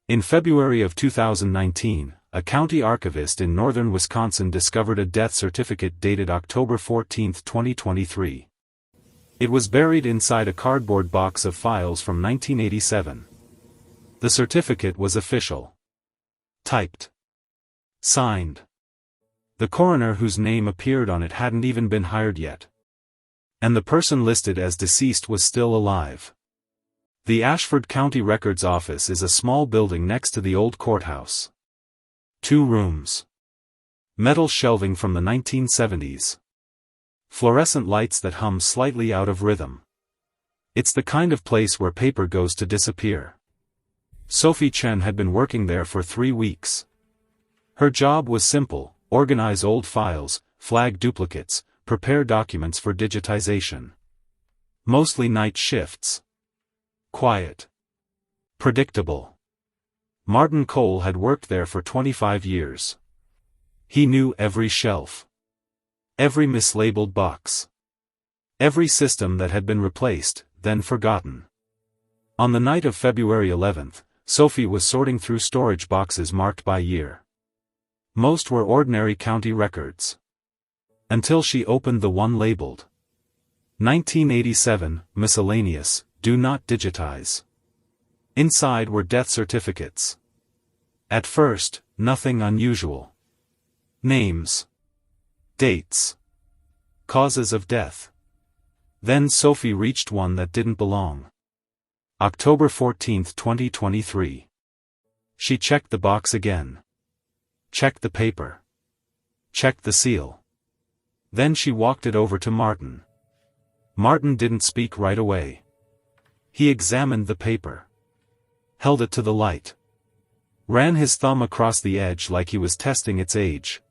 In February of 2019, a county archivist in northern Wisconsin discovered a death certificate dated October 14, 2023. It was buried inside a cardboard box of files from 1987. The certificate was official. Typed. Signed. The coroner whose name appeared on it hadn't even been hired yet. And the person listed as deceased was still alive. The Ashford County Records Office is a small building next to the old courthouse. 2 rooms. Metal shelving from the 1970s. Fluorescent lights that hum slightly out of rhythm. It's the kind of place where paper goes to disappear. Sophie Chen had been working there for 3 weeks. Her job was simple: organize old files, flag duplicates, prepare documents for digitization. Mostly night shifts. Quiet. Predictable. Martin Cole had worked there for 25 years. He knew every shelf. Every mislabeled box. Every system that had been replaced, then forgotten. On the night of February 11th, Sophie was sorting through storage boxes marked by year. Most were ordinary county records. Until she opened the one labeled 1987, miscellaneous, do not digitize. Inside were death certificates. At first, nothing unusual. Names. Dates. Causes of death. Then Sophie reached one that didn't belong. October 14, 2023. She checked the box again. Checked the paper. Checked the seal. Then she walked it over to Martin. Martin didn't speak right away. He examined the paper. Held it to the light. Ran his thumb across the edge like he was testing its age.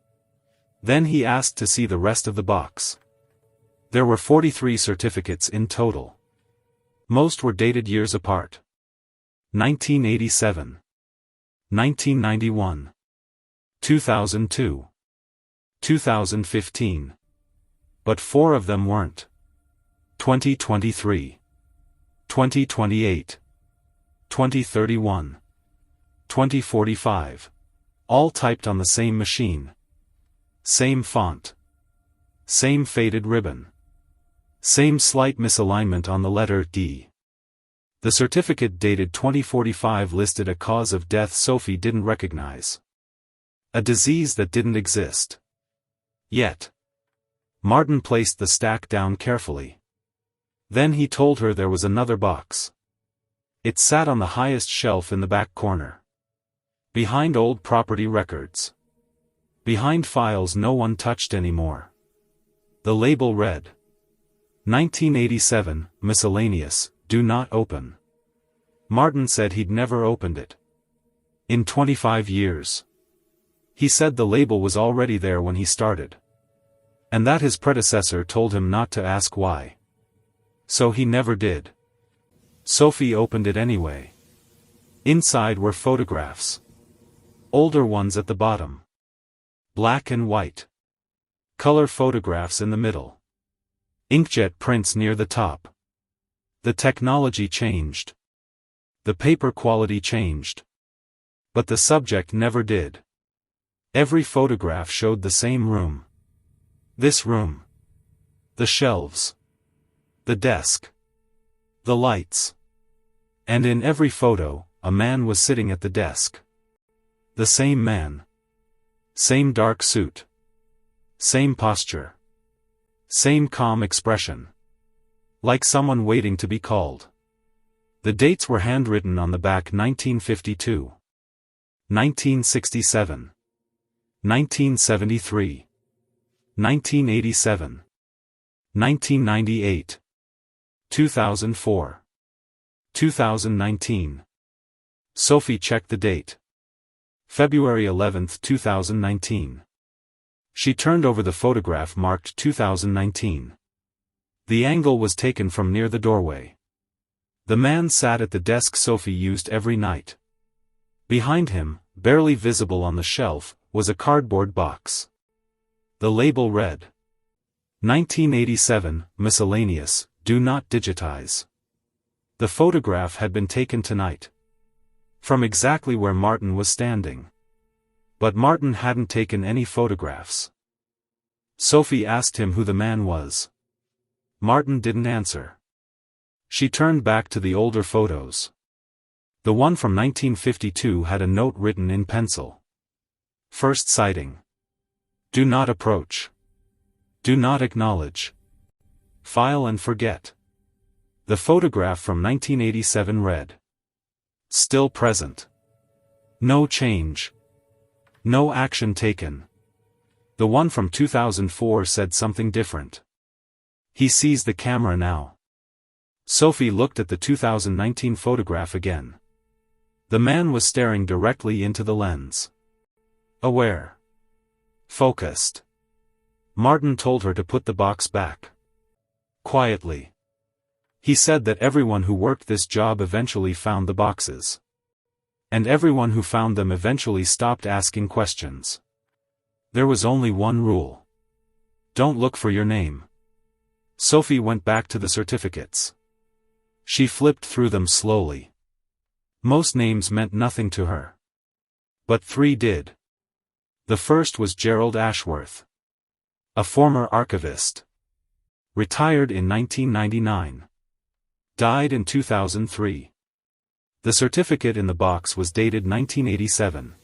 Then he asked to see the rest of the box. There were 43 certificates in total. Most were dated years apart. 1987. 1991. 2002. 2015. But 4 of them weren't. 2023. 2028. 2031. 2045. All typed on the same machine. Same font. Same faded ribbon. Same slight misalignment on the letter D. The certificate dated 2045 listed a cause of death Sophie didn't recognize. A disease that didn't exist. Yet. Martin placed the stack down carefully. Then he told her there was another box. It sat on the highest shelf in the back corner. Behind old property records. Behind files no one touched anymore. The label read 1987, miscellaneous, do not open. Martin said he'd never opened it. In 25 years. He said the label was already there when he started. And that his predecessor told him not to ask why. So he never did. Sophie opened it anyway. Inside were photographs. Older ones at the bottom. Black and white. Color photographs in the middle. Inkjet prints near the top. The technology changed. The paper quality changed. But the subject never did. Every photograph showed the same room. This room. The shelves. The desk. The lights. And in every photo, a man was sitting at the desk. The same man. Same dark suit. Same posture. Same calm expression. Like someone waiting to be called. The dates were handwritten on the back: 1952. 1967. 1973. 1987. 1998. 2004. 2019. Sophie checked the date. February 11, 2019. She turned over the photograph marked 2019. The angle was taken from near the doorway. The man sat at the desk Sophie used every night. Behind him, barely visible on the shelf, was a cardboard box. The label read 1987, miscellaneous, do not digitize. The photograph had been taken tonight. from exactly where Martin was standing. But Martin hadn't taken any photographs. Sophie asked him who the man was. Martin didn't answer. She turned back to the older photos. The one from 1952 had a note written in pencil. First sighting. Do not approach. Do not acknowledge. File and forget. The photograph from 1987 read. Still present. No change. No action taken. The one from 2004 said something different. He sees the camera now. Sophie looked at the 2019 photograph again. The man was staring directly into the lens. Aware. Focused. Martin told her to put the box back. Quietly. He said that everyone who worked this job eventually found the boxes. And everyone who found them eventually stopped asking questions. There was only one rule. Don't look for your name. Sophie went back to the certificates. She flipped through them slowly. Most names meant nothing to her. But 3 did. The first was Gerald Ashworth. A former archivist. Retired in 1999. Died in 2003. The certificate in the box was dated 1987.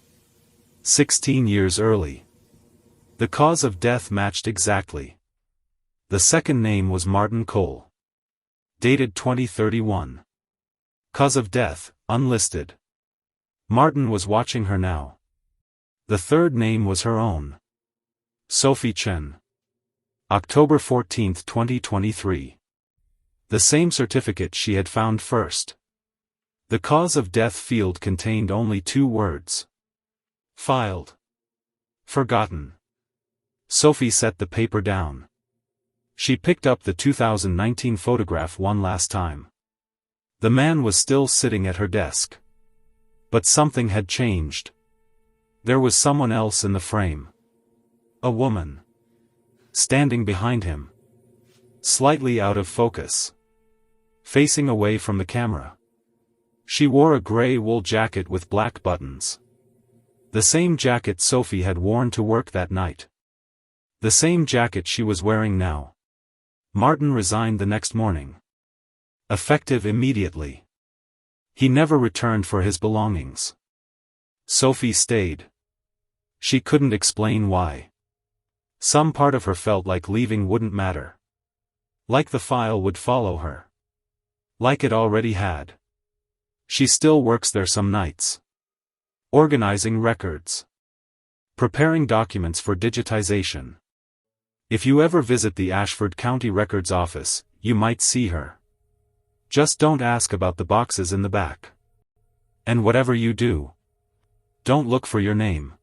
16 years early. The cause of death matched exactly. The second name was Martin Cole. Dated 2031. Cause of death, unlisted. Martin was watching her now. The third name was her own. Sophie Chen. October 14, 2023. The same certificate she had found first. The cause of death field contained only 2 words. Filed. Forgotten. Sophie set the paper down. She picked up the 2019 photograph one last time. The man was still sitting at her desk. But something had changed. There was someone else in the frame. A woman. Standing behind him. Slightly out of focus. Facing away from the camera. She wore a gray wool jacket with black buttons. The same jacket Sophie had worn to work that night. The same jacket she was wearing now. Martin resigned the next morning. Effective immediately. He never returned for his belongings. Sophie stayed. She couldn't explain why. Some part of her felt like leaving wouldn't matter. Like the file would follow her. Like it already had. She still works there some nights. Organizing records. Preparing documents for digitization. If you ever visit the Ashford County Records Office, you might see her. Just don't ask about the boxes in the back. And whatever you do, don't look for your name.